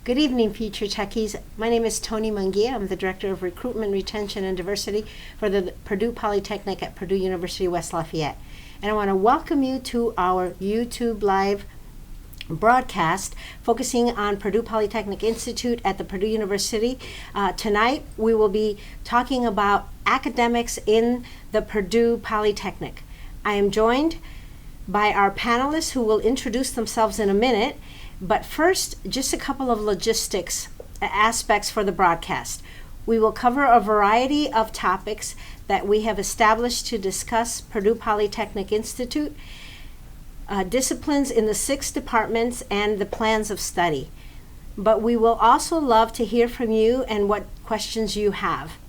Good evening, future techies. My name is Tony Mungia. I'm the Director of Recruitment, Retention, and Diversity for the Purdue Polytechnic at Purdue University, West Lafayette. And I want to welcome you to our YouTube Live broadcast focusing on Purdue Polytechnic Institute at the Purdue University. Tonight, we will be talking about academics in the Purdue Polytechnic. I am joined by our panelists who will introduce themselves in a minute. But first, just a couple of logistics aspects for the broadcast. We will cover a variety of topics that we have established to discuss Purdue Polytechnic Institute, disciplines in the 6 departments, and the plans of study. But we will also love to hear from you and what questions you have.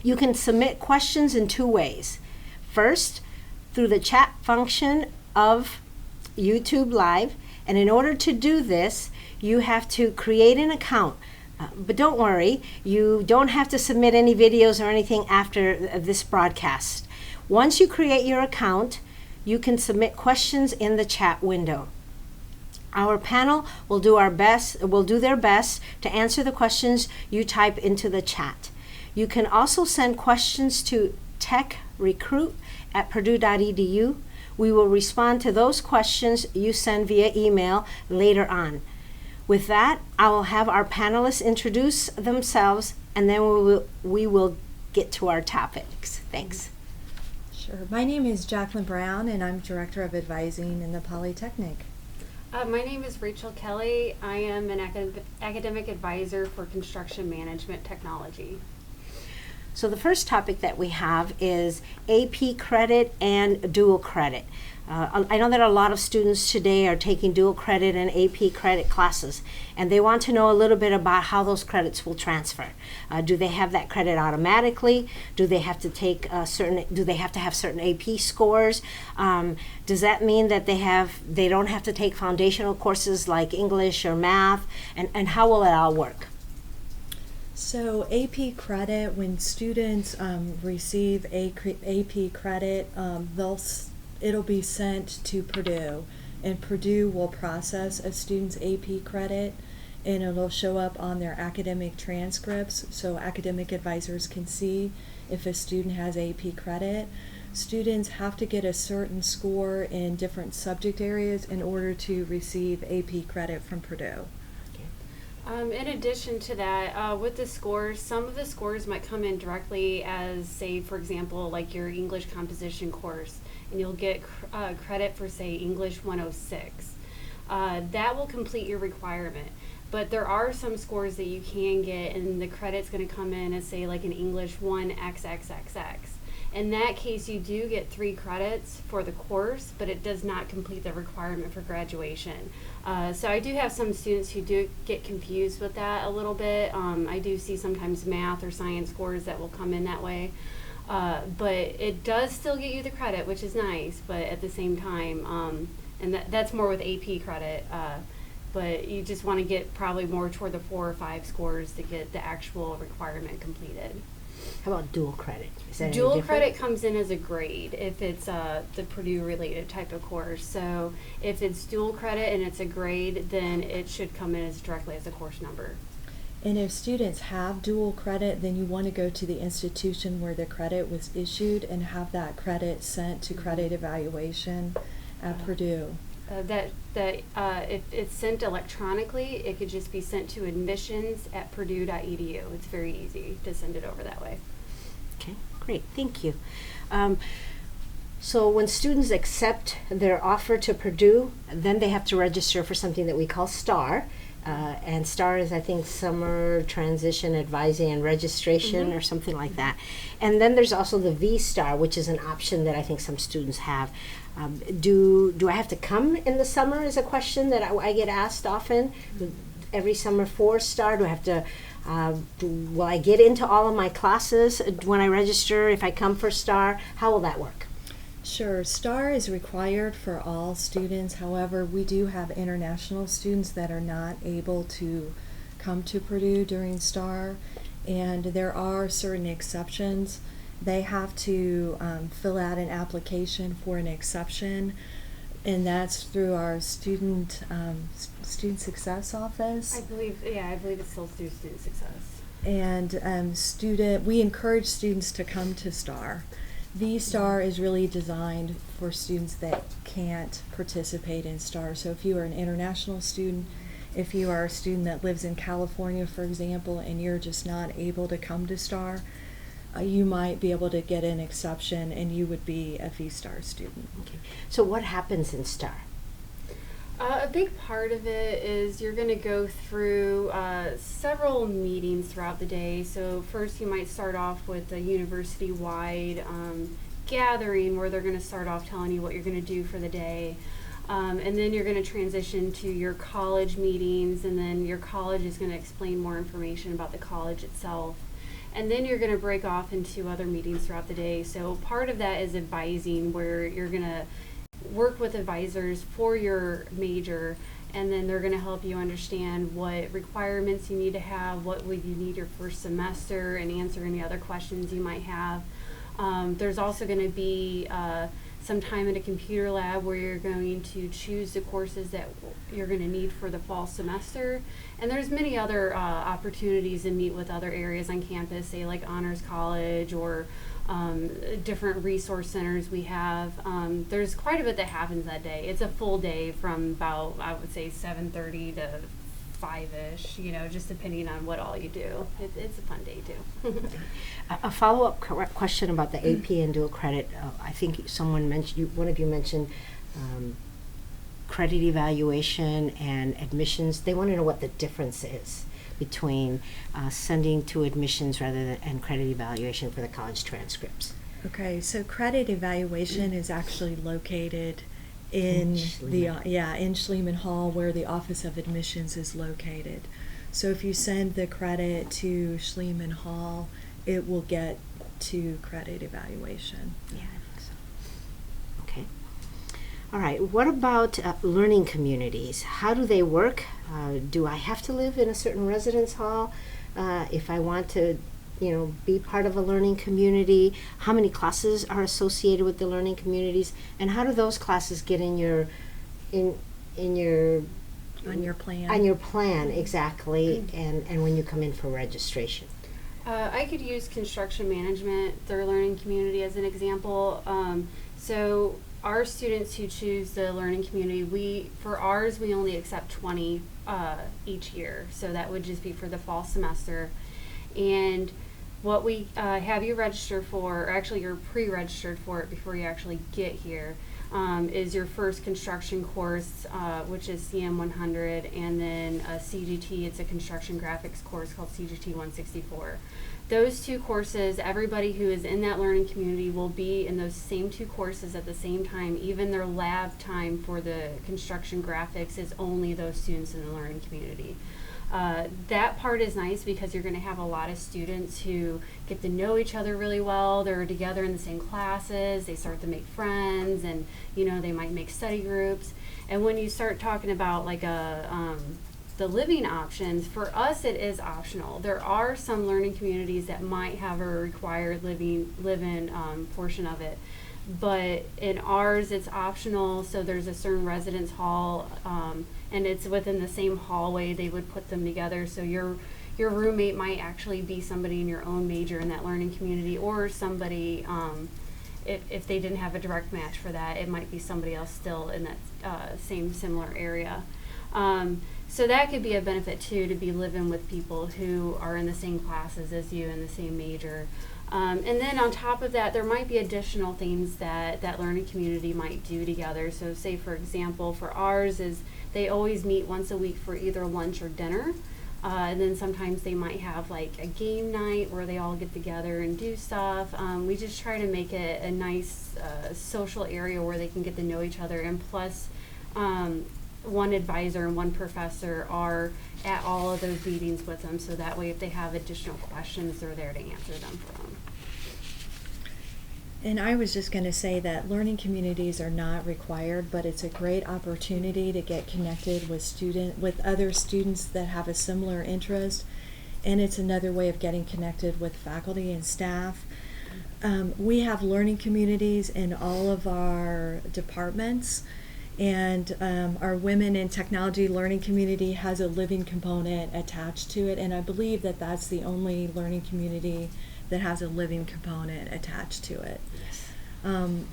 You can submit questions in 2 ways. First, through the chat function of YouTube Live. And in order to do this, you have to create an account. But don't worry, you don't have to submit any videos or anything after this broadcast. Once you create your account, you can submit questions in the chat window. Our panel will do their best to answer the questions you type into the chat. You can also send questions to techrecruit@purdue.edu. We will respond to those questions you send via email later on. With that, I will have our panelists introduce themselves, and then we will get to our topics. Thanks. Sure. My name is Jacqueline Brown, and I'm Director of Advising in the Polytechnic. My name is Rachel Kelly. I am an academic advisor for construction management technology. So the first topic that we have is AP credit and dual credit. I know that a lot of students today are taking dual credit and AP credit classes, and they want to know a little bit about how those credits will transfer. Do they have that credit automatically? Do they have to take do they have to have certain AP scores? Does that mean that they don't have to take foundational courses like English or math? And how will it all work? So AP credit, when students receive AP credit, it'll be sent to Purdue, and Purdue will process a student's AP credit, and it'll show up on their academic transcripts so academic advisors can see if a student has AP credit. Students have to get a certain score in different subject areas in order to receive AP credit from Purdue. In addition to that, with the scores, some of the scores might come in directly as, say, for example, like your English composition course, and you'll get credit for, say, English 106. That will complete your requirement. But there are some scores that you can get, and the credit's going to come in as, say, like an English 1XXXX. In that case, you do get 3 credits for the course, but it does not complete the requirement for graduation. So I do have some students who do get confused with that a little bit. I do see sometimes math or science scores that will come in that way. But it does still get you the credit, which is nice, but at the same time, and that's more with AP credit, but you just want to get probably more toward the 4 or 5 scores to get the actual requirement completed. How about dual credit? Is that Dual any different? credit comes in as a grade if it's the Purdue related type of course. So if it's dual credit and it's a grade, then it should come in as directly as a course number. And if students have dual credit, then you want to go to the institution where the credit was issued and have that credit sent to credit evaluation at Purdue. If it's sent electronically, it could just be sent to admissions@purdue.edu. It's very easy to send it over that way. Okay, great, thank you. So when students accept their offer to Purdue, then they have to register for something that we call STAR. And STAR is, I think, Summer Transition Advising and Registration or something like that. And then there's also the V-STAR, which is an option that I think some students have. Do I have to come in the summer is a question that I get asked often. Every summer 4-STAR, do I have to, will I get into all of my classes when I register if I come for STAR? How will that work? Sure. STAR is required for all students. However, we do have international students that are not able to come to Purdue during STAR, and there are certain exceptions. They have to fill out an application for an exception. And that's through our student success office. I believe it's still through student success. And we encourage students to come to STAR. V-STAR is really designed for students that can't participate in STAR. So if you are an international student, if you are a student that lives in California, for example, and you're just not able to come to STAR, you might be able to get an exception and you would be a V-STAR student. Okay. So what happens in STAR? A big part of it is you're going to go through several meetings throughout the day. So first you might start off with a university-wide gathering where they're going to start off telling you what you're going to do for the day. And then you're going to transition to your college meetings, and then your college is going to explain more information about the college itself. And then you're going to break off into other meetings throughout the day. So part of that is advising, where you're going to work with advisors for your major, and then they're going to help you understand what requirements you need to have, what would you need your first semester, and answer any other questions you might have. There's also going to be some time in a computer lab where you're going to choose the courses that you're going to need for the fall semester. And there's many other opportunities to meet with other areas on campus, say like Honors College or different resource centers we have. There's quite a bit that happens that day. It's a full day from about, I would say, 7:30 to 5-ish, just depending on what all you do. It's a fun day too. A follow-up question about the AP and dual credit. I think one of you mentioned credit evaluation and admissions. They want to know what the difference is between sending to admissions and credit evaluation for the college transcripts. Okay, so credit evaluation is actually located in Schliemann Hall, where the Office of Admissions is located. So if you send the credit to Schliemann Hall, it will get to credit evaluation. Yeah, I think so. Okay. All right. What about learning communities? How do they work? Do I have to live in a certain residence hall if I want to, be part of a learning community? How many classes are associated with the learning communities, and how do those classes get on your plan? On your plan, exactly, and when you come in for registration. I could use construction management, their learning community, as an example. So our students who choose the learning community, for ours, we only accept 20 each year. So that would just be for the fall semester. And what we have you register for, or actually you're pre-registered for it before you actually get here, is your first construction course, which is CM 100, and then a CGT, it's a construction graphics course called CGT 164. Those two courses, everybody who is in that learning community will be in those same two courses at the same time. Even their lab time for the construction graphics is only those students in the learning community. That part is nice because you're going to have a lot of students who get to know each other really well. They're together in the same classes. They start to make friends, and they might make study groups. And when you start talking about like the living options, for us it is optional. There are some learning communities that might have a required live-in portion of it. But in ours, it's optional, so there's a certain residence hall, and it's within the same hallway. They would put them together, so your roommate might actually be somebody in your own major in that learning community, or somebody, if they didn't have a direct match for that, it might be somebody else still in that same similar area. So that could be a benefit too, to be living with people who are in the same classes as you in the same major. And then on top of that, there might be additional things that learning community might do together. So say, for example, for ours is they always meet once a week for either lunch or dinner. And then sometimes they might have like a game night where they all get together and do stuff. We just try to make it a nice social area where they can get to know each other. And plus, one advisor and one professor are at all of those meetings with them, so that way if they have additional questions, they're there to answer them for them. And I was just going to say that learning communities are not required, but it's a great opportunity to get connected with other students that have a similar interest, and it's another way of getting connected with faculty and staff. We have learning communities in all of our departments, And our Women in Technology Learning Community has a living component attached to it, and I believe that that's the only learning community that has a living component attached to it. Yes.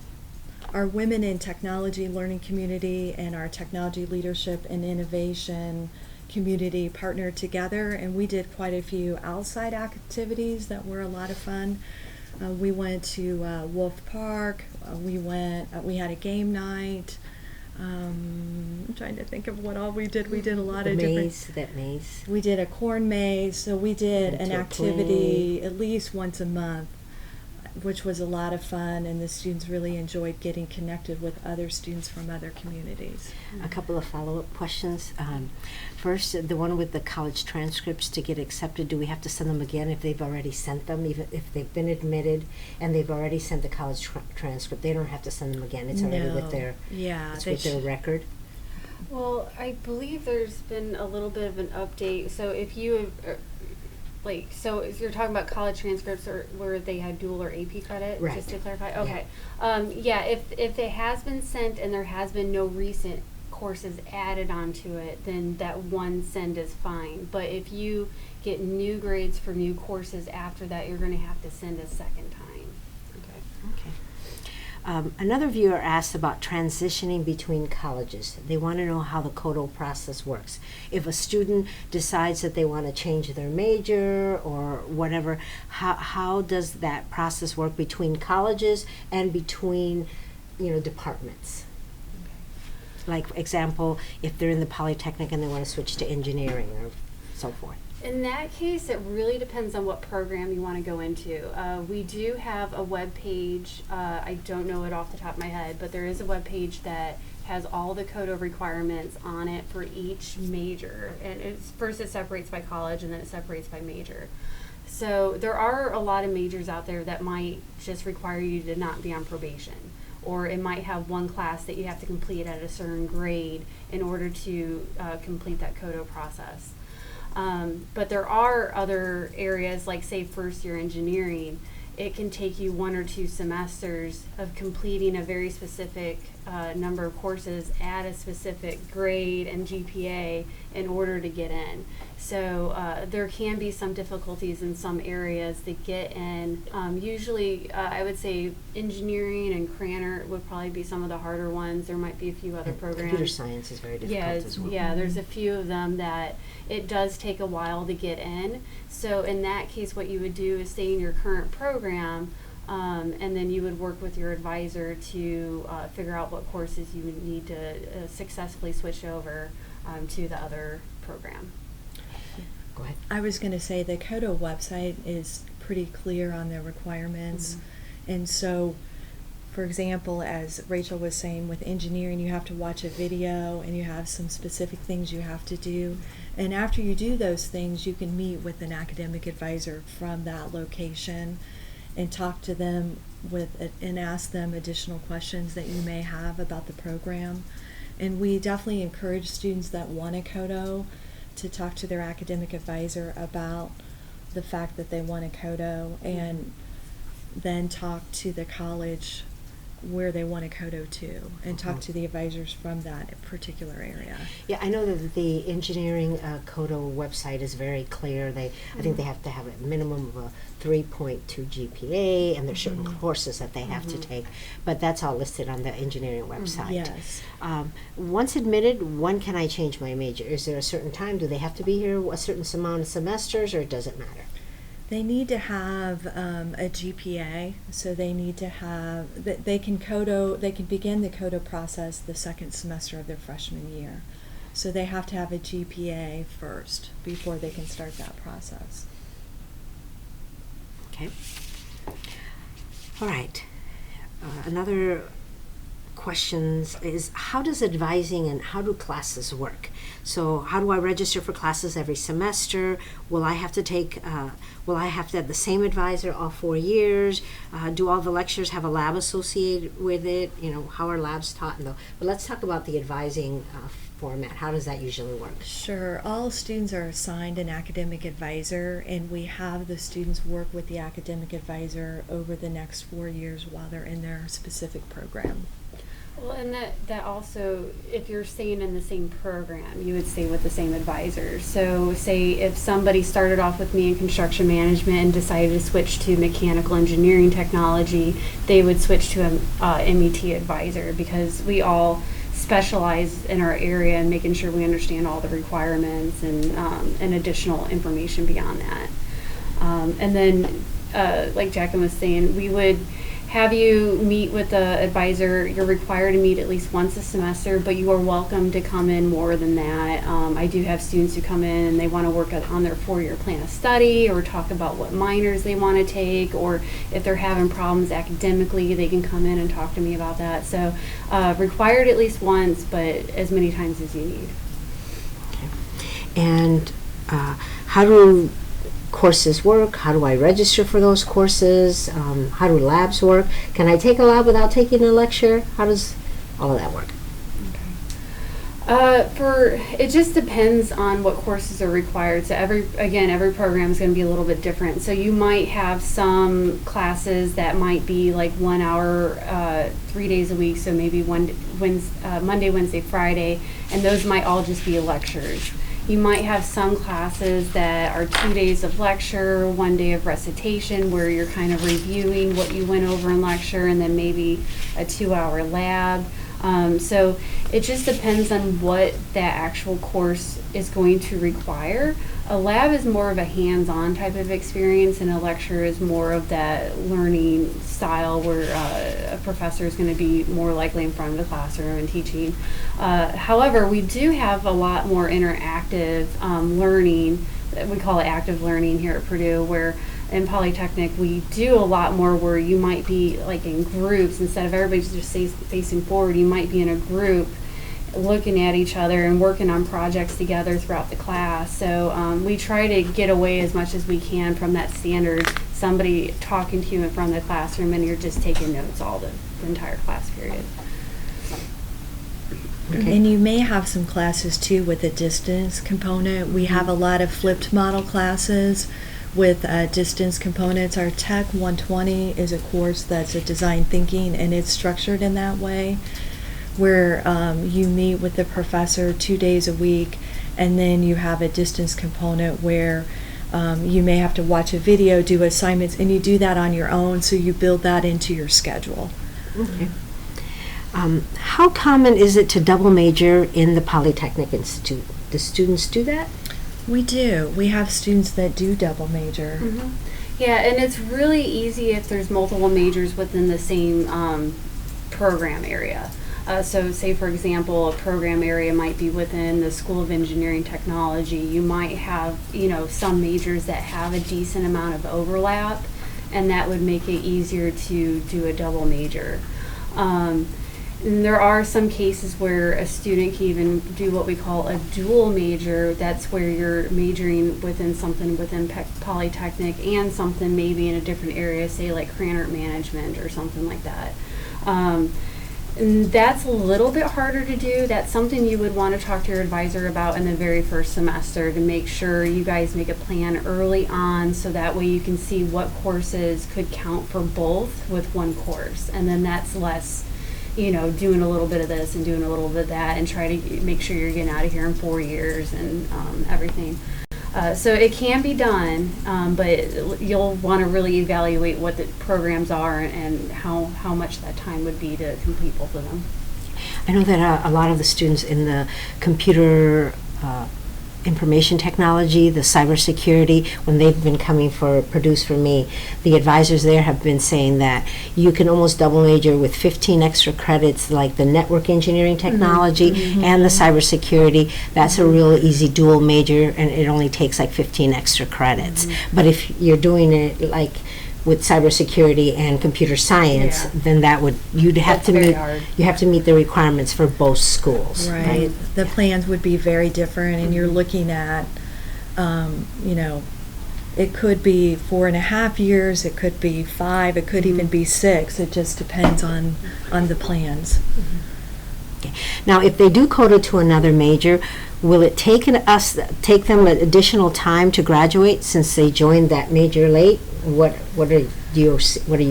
Our Women in Technology Learning Community and our Technology Leadership and Innovation community partnered together, and we did quite a few outside activities that were a lot of fun. We went to Wolf Park. We had a game night. I'm trying to think of what all we did. We did a lot of That maze. We did a corn maze, so we did an activity at least once a month, which was a lot of fun, and the students really enjoyed getting connected with other students from other communities. A couple of follow-up questions. First, the one with the college transcripts to get accepted, do we have to send them again if they've already sent them, even if they've been admitted and they've already sent the college transcript? They don't have to send them again. It's already with their with their record. Well, I believe there's been a little bit of an update. So if you so if you're talking about college transcripts or where they had dual or AP credit, right, just to clarify? Okay. If it has been sent and there has been no recent courses added onto it, then that one send is fine. But if you get new grades for new courses after that, you're going to have to send a second time. Okay. Another viewer asked about transitioning between colleges. They want to know how the KOTO process works. If a student decides that they want to change their major or whatever, how does that process work between colleges and between, departments? Like, for example, if they're in the Polytechnic and they want to switch to engineering or so forth. In that case, it really depends on what program you want to go into. We do have a web page. I don't know it off the top of my head, but there is a web page that has all the KOTO requirements on it for each major. And first it separates by college, and then it separates by major. So there are a lot of majors out there that might just require you to not be on probation. Or it might have one class that you have to complete at a certain grade in order to complete that KOTO process. But there are other areas, like say first year engineering. It can take you 1 or 2 semesters of completing a very specific number of courses at a specific grade and GPA in order to get in. So there can be some difficulties in some areas to get in. Usually I would say engineering and Cranert would probably be some of the harder ones. There might be a few other programs. Computer science is very difficult as well. Yeah, there's a few of them that it does take a while to get in. So in that case, what you would do is stay in your current program, and then you would work with your advisor to figure out what courses you would need to successfully switch over to the other program. Go ahead. I was going to say the KOTO website is pretty clear on their requirements. Mm-hmm. And so, for example, as Rachel was saying, with engineering, you have to watch a video and you have some specific things you have to do. And after you do those things, you can meet with an academic advisor from that location and talk to them and ask them additional questions that you may have about the program. And we definitely encourage students that want a KOTO to talk to their academic advisor about the fact that they want a KOTO, and then talk to the college where they want a KOTO to, and talk to the advisors from that particular area. Yeah, I know that the engineering KOTO website is very clear. I think they have to have a minimum of a 3.2 GPA, and there's certain courses that they have to take, but that's all listed on the engineering website. Yes. Once admitted, when can I change my major? Is there a certain time? Do they have to be here a certain amount of semesters, or does it matter? They need to have a GPA, so they need to have, they can begin the KOTO process the second semester of their freshman year. So they have to have a GPA first before they can start that process. Okay. All right. Another questions is, how does advising and how do classes work? So how do I register for classes every semester? Will I have to have the same advisor all 4 years? Do all the lectures have a lab associated with it? How are labs taught? But let's talk about the advising format. How does that usually work? Sure. All students are assigned an academic advisor, and we have the students work with the academic advisor over the next 4 years while they're in their specific program. Well, and that also, if you're staying in the same program, you would stay with the same advisors. So say if somebody started off with me in construction management and decided to switch to mechanical engineering technology, they would switch to a MET advisor, because we all specialize in our area and making sure we understand all the requirements and additional information beyond that. And then, like Jacqueline was saying, we would have you meet with the advisor. You're required to meet at least once a semester, but you are welcome to come in more than that. I do have students who come in and they want to work on their 4-year plan of study, or talk about what minors they want to take, or if they're having problems academically, they can come in and talk to me about that. So required at least once, but as many times as you need. Okay. And how do courses work? How do I register for those courses? How do labs work? Can I take a lab without taking a lecture? How does all of that work? It just depends on what courses are required. So every program is going to be a little bit different. So you might have some classes that might be like 1 hour, 3 days a week. So maybe Monday, Wednesday, Friday, and those might all just be lectures. You might have some classes that are 2 days of lecture, 1 day of recitation, where you're kind of reviewing what you went over in lecture, and then maybe a 2-hour lab. So it just depends on what that actual course is going to require. A lab is more of a hands-on type of experience, and a lecture is more of that learning style where a professor is going to be more likely in front of the classroom and teaching. However, we do have a lot more interactive learning. We call it active learning here at Purdue, where in Polytechnic we do a lot more where you might be like in groups. Instead of everybody just facing forward, you might be in a group looking at each other and working on projects together throughout the class. So we try to get away as much as we can from that standard somebody talking to you in front of the classroom and you're just taking notes all the entire class period. Okay. And you may have some classes too with a distance component. We have a lot of flipped model classes with distance components. Our Tech 120 is a course that's a design thinking, and it's structured in that way, where you meet with the professor 2 days a week, and then you have a distance component where you may have to watch a video, do assignments, and you do that on your own, so you build that into your schedule. Okay. How common is it to double major in the Polytechnic Institute? Do students do that? We do. We have students that do double major. Mm-hmm. Yeah, and it's really easy if there's multiple majors within the same program area. So say, for example, a program area might be within the School of Engineering Technology. You might have, some majors that have a decent amount of overlap, and that would make it easier to do a double major. And there are some cases where a student can even do what we call a dual major. That's where you're majoring within something within Polytechnic and something maybe in a different area, say like Cranert Management or something like that. And that's a little bit harder to do. That's something you would want to talk to your advisor about in the very first semester to make sure you guys make a plan early on, so that way you can see what courses could count for both with one course. And then that's less, doing a little bit of this and doing a little bit of that, and try to make sure you're getting out of here in 4 years and everything. So it can be done, but you'll want to really evaluate what the programs are and how much that time would be to complete both of them. I know that a lot of the students in the computer information technology, the cybersecurity, when they've been coming for Purdue's for me, the advisors there have been saying that you can almost double major with 15 extra credits, like the network engineering technology Mm-hmm. and the cybersecurity. That's a real easy dual major, and it only takes like 15 extra credits. Mm-hmm. But if you're doing it like with cybersecurity and computer science, then you'd have to meet hard. you have to meet the requirements for both schools. Right. The plans would be very different, and you're looking at, it could be 4.5 years, it could be 5, it could even be 6. It just depends on the plans. Okay. Now, if they do KOTO to another major, will it take them an additional time to graduate since they joined that major late? What are you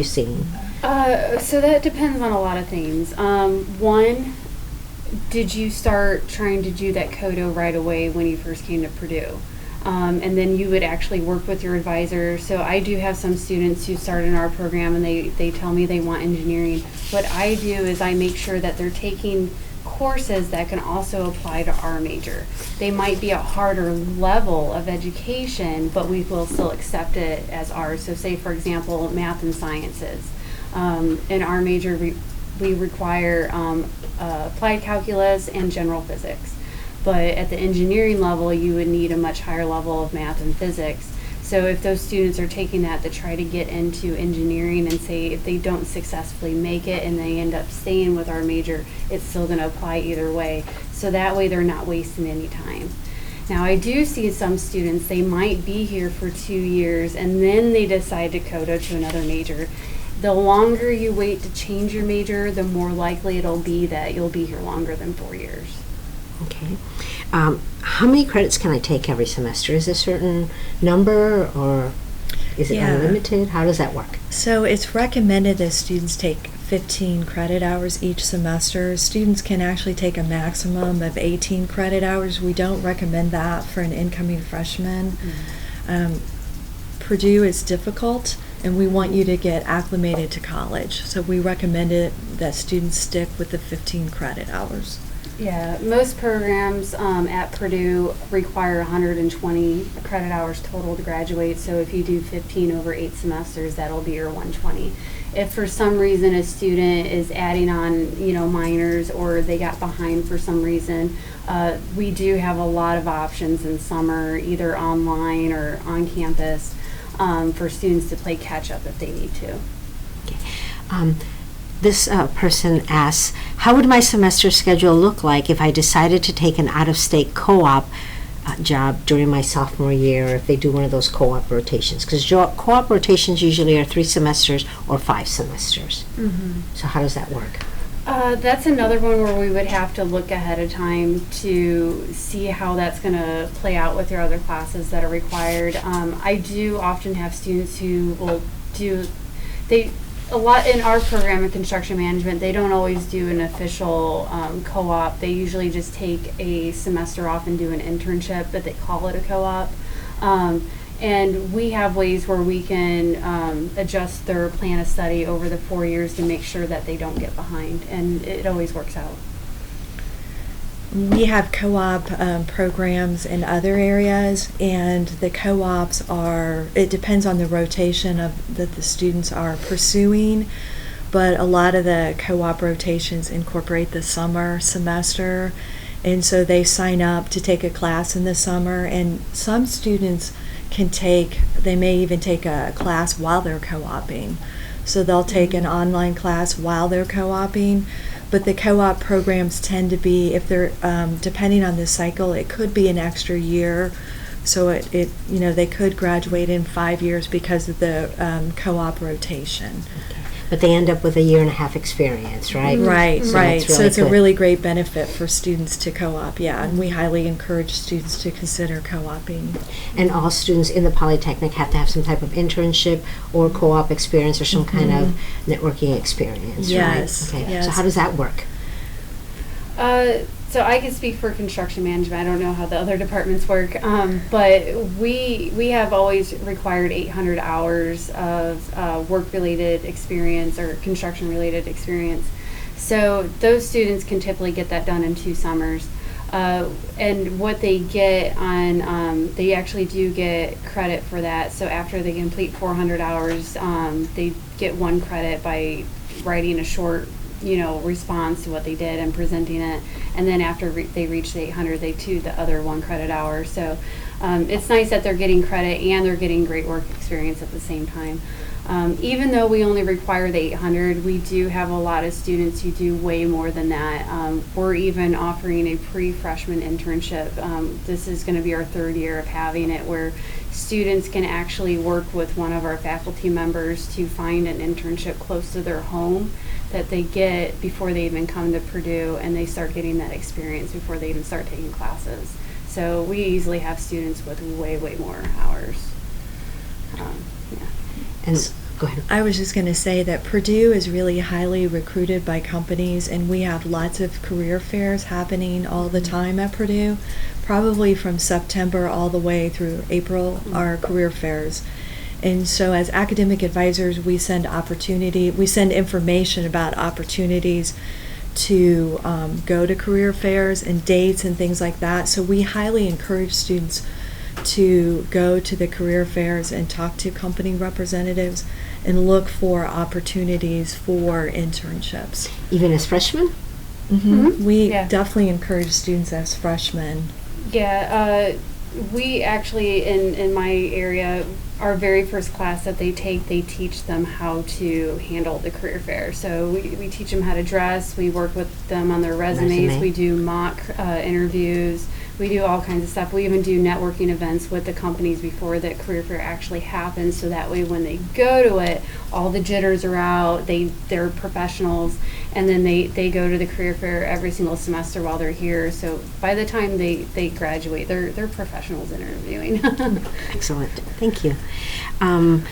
seeing? So that depends on a lot of things. One, did you start trying to do that KOTO right away when you first came to Purdue? And then you would actually work with your advisor. So I do have some students who start in our program and they tell me they want engineering. What I do is I make sure that they're taking courses that can also apply to our major. They might be a harder level of education, but we will still accept it as ours. So say, for example, math and sciences. In our major, we require applied calculus and general physics. But at the engineering level, you would need a much higher level of math and physics. So if those students are taking that to try to get into engineering, and say if they don't successfully make it and they end up staying with our major, it's still going to apply either way. So that way they're not wasting any time. Now I do see some students, they might be here for 2 years and then they decide to KOTO to another major. The longer you wait to change your major, the more likely it'll be that you'll be here longer than 4 years. Okay. How many credits can I take every semester? Is there a certain number, or is it unlimited? How does that work? So it's recommended that students take 15 credit hours each semester. Students can actually take a maximum of 18 credit hours. We don't recommend that for an incoming freshman. Purdue is difficult, and we want you to get acclimated to college. So we recommend it that students stick with the 15 credit hours. Yeah, most programs at Purdue require 120 credit hours total to graduate. So if you do 15 over 8 semesters, that'll be your 120. If for some reason a student is adding on, minors, or they got behind for some reason, we do have a lot of options in summer, either online or on campus, for students to play catch up if they need to. Okay. This person asks, how would my semester schedule look like if I decided to take an out-of-state co-op job during my sophomore year, or if they do one of those co-op rotations? Because co-op rotations usually are 3 semesters or 5 semesters. Mm-hmm. So how does that work? That's another one where we would have to look ahead of time to see how that's going to play out with your other classes that are required. I do often have students who will a lot in our program in construction management, they don't always do an official co-op. They usually just take a semester off and do an internship, but they call it a co-op. And we have ways where we can adjust their plan of study over the 4 years to make sure that they don't get behind, and it always works out. We have co-op programs in other areas, and the co-ops it depends on the rotation that the students are pursuing, but a lot of the co-op rotations incorporate the summer semester, and so they sign up to take a class in the summer, and some students they may even take a class while they're co-oping. So they'll take an online class while they're co-oping. But the co-op programs tend to be, if they're depending on the cycle, it could be an extra year. So they could graduate in 5 years because of the co-op rotation. Okay. But they end up with a 1.5 year experience, right? Right, so right. It's really so it's good. a really great benefit for students to co-op, and we highly encourage students to consider co-oping. And all students in the Polytechnic have to have some type of internship or co-op experience or some kind of networking experience, yes, right? Okay. Yes. So how does that work? So I can speak for construction management. I don't know how the other departments work, but we have always required 800 hours of work-related experience or construction-related experience. So those students can typically get that done in 2 summers. And what they get they actually do get credit for that. So after they complete 400 hours, they get 1 credit by writing a short response to what they did and presenting it, and then after they reach the 800, they do the other 1 credit hour. So it's nice that they're getting credit and they're getting great work experience at the same time. Even though we only require the 800, we do have a lot of students who do way more than that. We're even offering a pre-freshman internship. This is going to be our 3rd year of having it, where students can actually work with one of our faculty members to find an internship close to their home that they get before they even come to Purdue, and they start getting that experience before they even start taking classes. So we easily have students with way more hours. And Go ahead. I was just going to say that Purdue is really highly recruited by companies, and we have lots of career fairs happening all the time at Purdue, probably from September all the way through April, our career fairs. And so as academic advisors, we send information about opportunities to go to career fairs and dates and things like that. So we highly encourage students to go to the career fairs and talk to company representatives and look for opportunities for internships. Even as freshmen? We definitely encourage students as freshmen. Yeah, we actually, in my area, our very first class that they take, they teach them how to handle the career fair. So we teach them how to dress, we work with them on their resumes, we do mock interviews, we do all kinds of stuff. We even do networking events with the companies before the career fair actually happens, so that way when they go to it, all the jitters are out, they're professionals, and then they go to the career fair every single semester while they're here. So by the time they graduate, they're professionals interviewing. Excellent. Thank you. I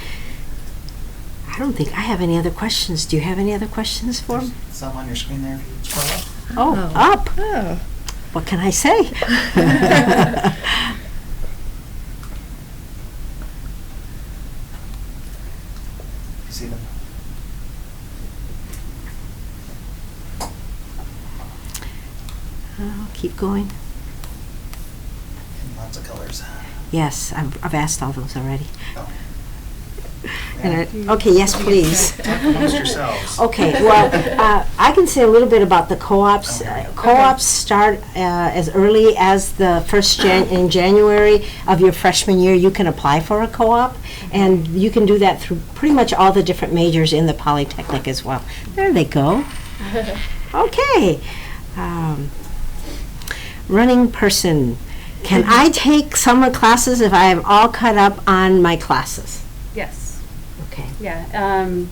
don't think I have any other questions. Do you have any other questions for me? Some on your screen there if you scroll up. Oh, up. Oh. What can I say? You see them? Keep going. And lots of colors. Yes, I've asked all those already. Oh. And okay, yes, please. Talk amongst yourselves. Okay, well, I can say a little bit about the co-ops. Okay. Co-ops start as early as the first in January of your freshman year. You can apply for a co-op, and you can do that through pretty much all the different majors in the Polytechnic as well. There they go. Okay. Running person. Can I take summer classes if I am all caught up on my classes? Yes. Okay. Yeah,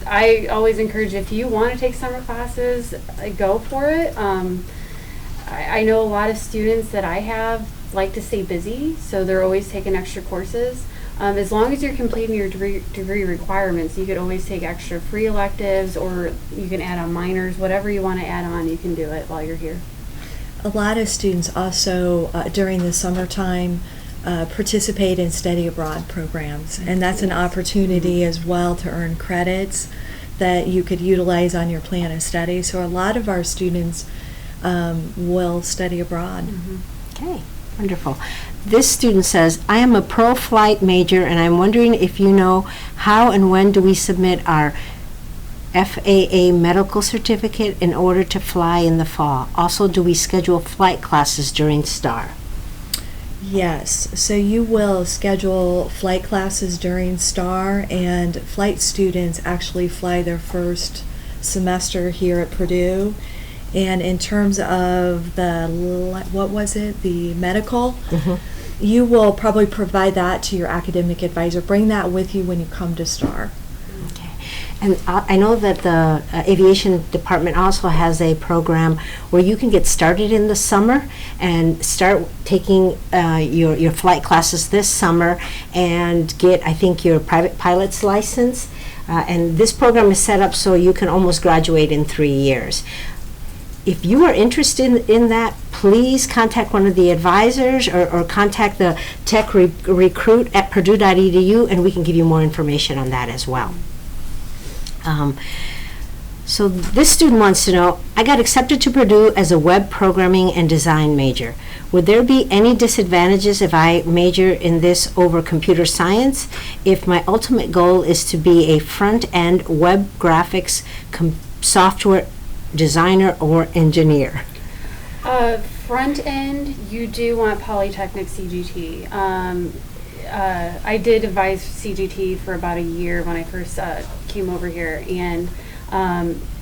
I always encourage, if you want to take summer classes, go for it. I know a lot of students that I have like to stay busy, so they're always taking extra courses. As long as you're completing your degree requirements, you could always take extra free electives, or you can add on minors, whatever you want to add on, you can do it while you're here. A lot of students also, during the summertime, participate in study abroad programs, and that's an opportunity as well to earn credits that you could utilize on your plan of study. So a lot of our students will study abroad. Okay, wonderful. This student says, I am a pro-flight major, and I'm wondering if you know how and when do we submit our FAA medical certificate in order to fly in the fall. Also, do we schedule flight classes during STAR? Yes, so you will schedule flight classes during STAR, and flight students actually fly their first semester here at Purdue. And in terms of the medical, you will probably provide that to your academic advisor. Bring that with you when you come to STAR. And I know that the aviation department also has a program where you can get started in the summer and start taking your flight classes this summer and get, I think, your private pilot's license. And this program is set up so you can almost graduate in 3 years. If you are interested in that, please contact one of the advisors or contact the tech recruit at purdue.edu, and we can give you more information on that as well. So this student wants to know, I got accepted to Purdue as a web programming and design major. Would there be any disadvantages if I major in this over computer science if my ultimate goal is to be a front-end web graphics software designer or engineer? Front end, you do want Polytechnic CGT. I did advise CGT for about a year when I first came over here, and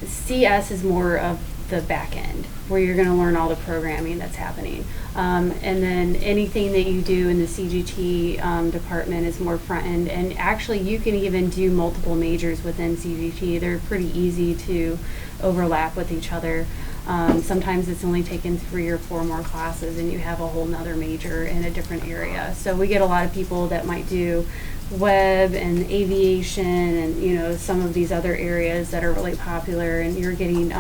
CS is more of the back end, where you're going to learn all the programming that's happening. And then anything that you do in the CGT department is more front end. And actually, you can even do multiple majors within CGT. They're pretty easy to overlap with each other. Sometimes it's only taken 3 or 4 more classes and you have a whole nother major in a different area. So we get a lot of people that might do web and aviation and, you know, some of these other areas that are really popular, and you're getting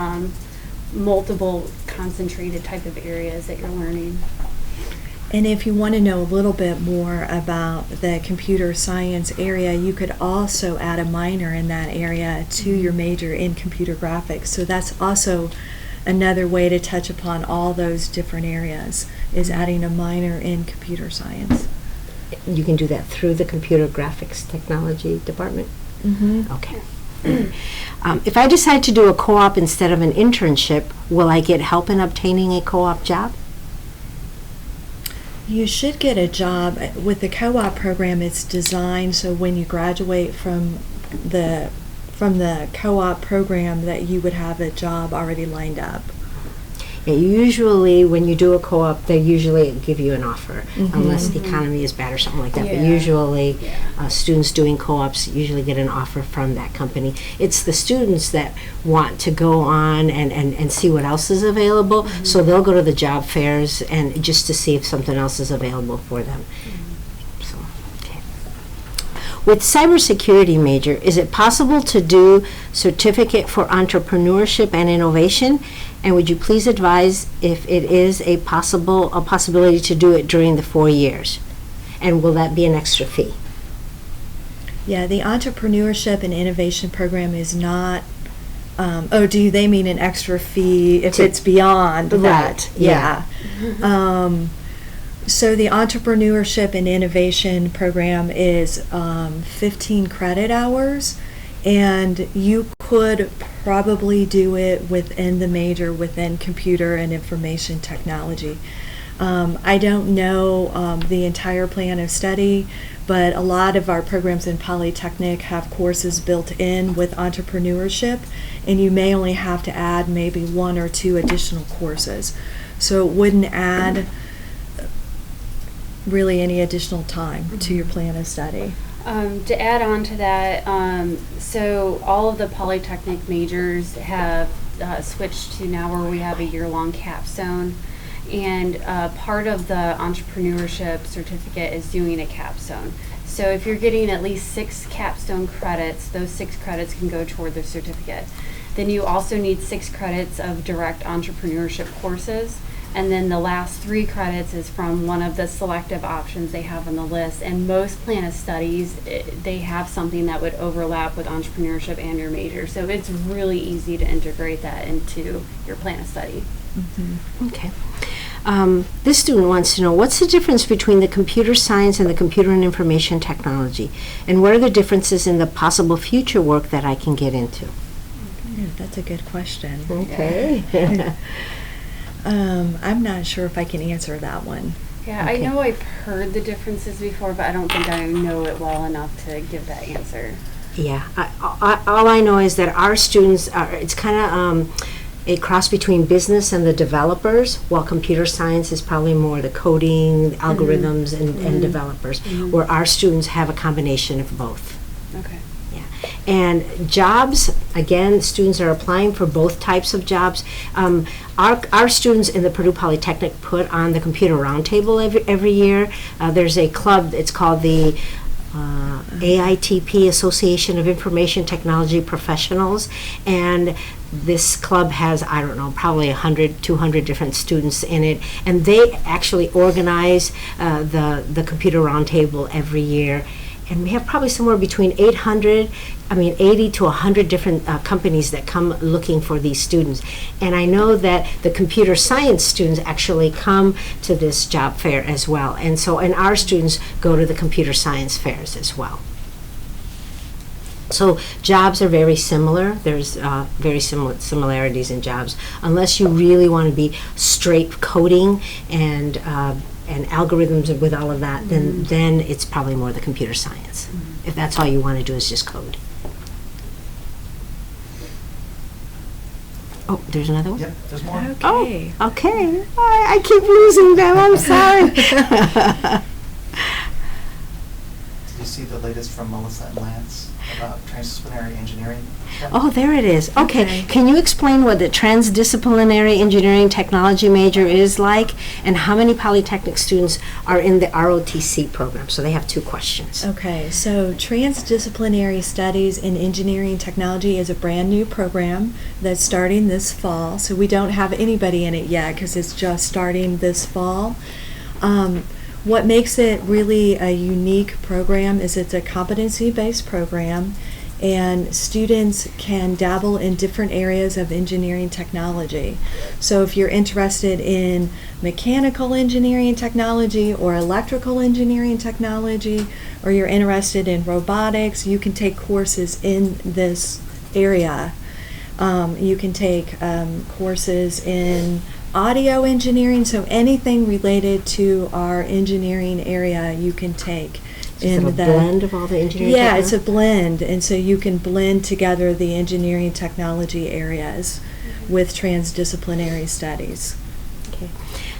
multiple concentrated type of areas that you're learning. And if you want to know a little bit more about the computer science area, you could also add a minor in that area to your major in computer graphics. So that's also another way to touch upon all those different areas, is adding a minor in computer science. You can do that through the computer graphics technology department? Mm-hmm. Okay. If I decide to do a co-op instead of an internship, will I get help in obtaining a co-op job? You should get a job. With the co-op program, it's designed so when you graduate from the co-op program that you would have a job already lined up. Yeah, usually when you do a co-op, they usually give you an offer, Mhm. unless the economy is bad or something like that. But Yeah. usually, Yeah. students doing co-ops usually get an offer from that company. It's the students that want to go on and see what else is available, so they'll go to the job fairs and just to see if something else is available for them. So, okay. With cybersecurity major, is it possible to do certificate for entrepreneurship and innovation? And would you please advise if it is a possibility to do it during the 4 years? And will that be an extra fee? Yeah, the entrepreneurship and innovation program is not. Do they mean an extra fee if it's beyond that? Right, yeah. So the entrepreneurship and innovation program is 15 credit hours, and you could probably do it within the major within computer and information technology. I don't know the entire plan of study, but a lot of our programs in Polytechnic have courses built in with entrepreneurship, and you may only have to add maybe 1 or 2 additional courses. So it wouldn't add really any additional time to your plan of study. To add on to that, so all of the Polytechnic majors have switched to now where we have a year-long capstone, and part of the entrepreneurship certificate is doing a capstone. So if you're getting at least 6 capstone credits, those 6 credits can go toward the certificate. Then you also need 6 credits of direct entrepreneurship courses. And then the last 3 credits is from one of the selective options they have on the list. And most plan of studies, they have something that would overlap with entrepreneurship and your major. So it's really easy to integrate that into your plan of study. Mm-hmm. Okay. This student wants to know, what's the difference between the computer science and the computer and information technology? And what are the differences in the possible future work that I can get into? Yeah, that's a good question. Okay. I'm not sure if I can answer that one. Yeah, Okay. I know I've heard the differences before, but I don't think I know it well enough to give that answer. Yeah, all I know is that our students are, it's kind of a cross between business and the developers, while computer science is probably more the coding, algorithms, and developers, where our students have a combination of both. Okay. Yeah. And jobs, again, students are applying for both types of jobs. Our students in the Purdue Polytechnic put on the computer roundtable every year. There's a club, it's called the AITP, Association of Information Technology Professionals, and this club has, I don't know, probably 100, 200 different students in it, and they actually organize the computer roundtable every year. And we have probably somewhere between 80 to 100 different companies that come looking for these students. And I know that the computer science students actually come to this job fair as well. And our students go to the computer science fairs as well. So jobs are very similar. There's very similarities in jobs, unless you really want to be straight coding and algorithms with all of that, then it's probably more the computer science. If that's all you want to do is just code. Oh, there's another one? Yep, there's more. Okay. Oh, okay. I keep losing them. I'm sorry. Did you see the latest from Melissa and Lance about transdisciplinary engineering. Oh, there it is. Okay. Okay. Can you explain what the transdisciplinary engineering technology major is like, and how many Polytechnic students are in the ROTC program? So they have two questions. Okay, so Transdisciplinary Studies in Engineering Technology is a brand new program that's starting this fall. So we don't have anybody in it yet because it's just starting this fall. What makes it really a unique program is it's a competency-based program, and students can dabble in different areas of engineering technology. So if you're interested in mechanical engineering technology or electrical engineering technology, or you're interested in robotics, you can take courses in this area. You can take courses in audio engineering, so anything related to our engineering area you can take. Is it a blend of all the engineering Yeah, it's a technology? blend, and so you can blend together the engineering technology areas with transdisciplinary studies. Okay.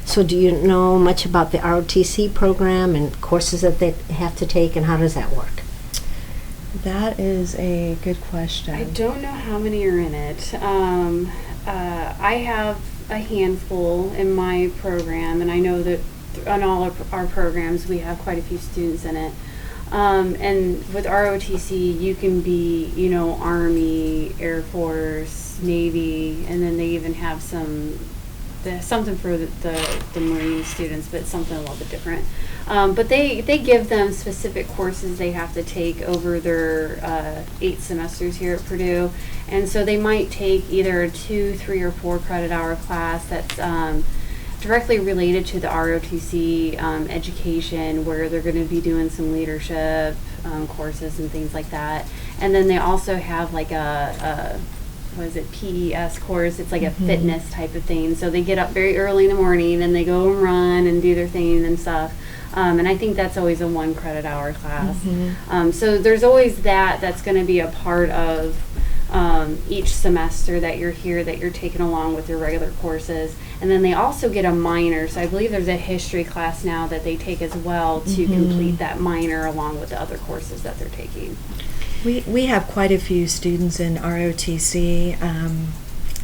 So do you know much about the ROTC program and courses that they have to take, and how does that work? That is a good question. I don't know how many are in it. I have a handful in my program, and I know that on all of our programs we have quite a few students in it. And with ROTC, you can be, Army, Air Force, Navy, and then they even have something for the Marine students, but something a little bit different. But they give them specific courses they have to take over their 8 semesters here at Purdue. And so they might take either a 2, 3, or 4 credit hour class that's directly related to the ROTC education, where they're going to be doing some leadership courses and things like that. And then they also have like a PES course. It's like a fitness type of thing. So they get up very early in the morning and they go and run and do their thing and stuff. And I think that's always a 1 credit hour class. So there's always that's going to be a part of each semester that you're here, that you're taking along with your regular courses. And then they also get a minor. So I believe there's a history class now that they take as well to complete that minor along with the other courses that they're taking. We have quite a few students in ROTC.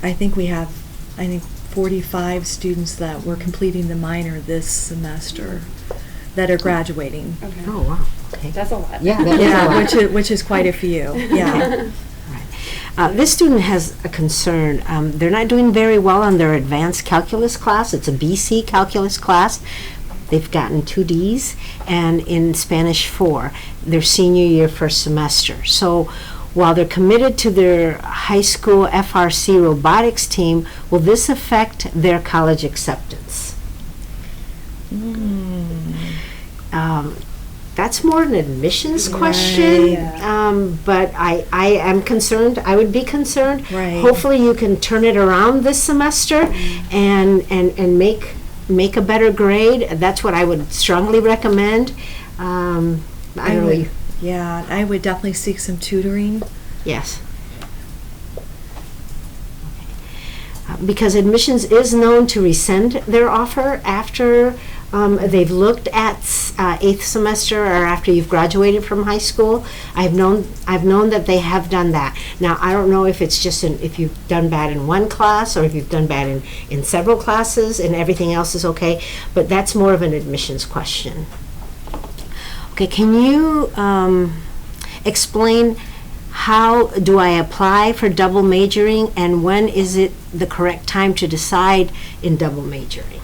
I think we have 45 students that were completing the minor this semester that are graduating. Okay. Oh, wow. Okay. That's a lot. Yeah, that is a lot. which is quite a few. Yeah. This student has a concern. They're not doing very well on their advanced calculus class. It's a BC calculus class. They've gotten 2 Ds, and in Spanish 4, their senior year first semester. So while they're committed to their high school FRC robotics team, will this affect their college acceptance? That's more an admissions question, but I am concerned. I would be concerned. Right. Hopefully you can turn it around this semester and make a better grade. That's what I would strongly recommend. I don't know. Yeah, I would definitely seek some tutoring. Yes. Because admissions is known to rescind their offer after they've looked at 8th semester or after you've graduated from high school. I've known that they have done that. Now I don't know if it's just if you've done bad in one class or if you've done bad in several classes and everything else is okay, but that's more of an admissions question. Okay, can you explain how do I apply for double majoring, and when is it the correct time to decide in double majoring?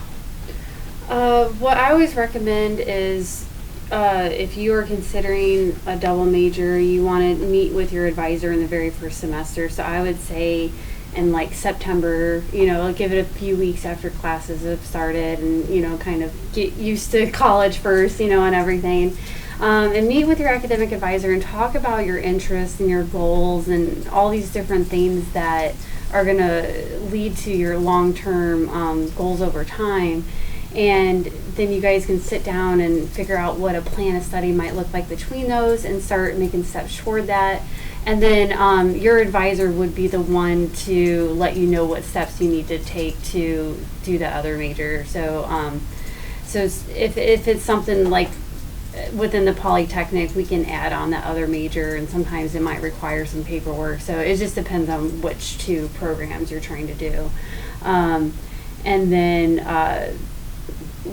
What I always recommend is if you are considering a double major, you want to meet with your advisor in the very first semester. So I would say in like September, give it a few weeks after classes have started, and kind of get used to college first, and everything. And meet with your academic advisor and talk about your interests and your goals and all these different things that are going to lead to your long-term goals over time. And then you guys can sit down and figure out what a plan of study might look like between those and start making steps toward that. And then your advisor would be the one to let you know what steps you need to take to do the other major. So if it's something like within the Polytechnic, we can add on that other major, and sometimes it might require some paperwork. So it just depends on which two programs you're trying to do. And then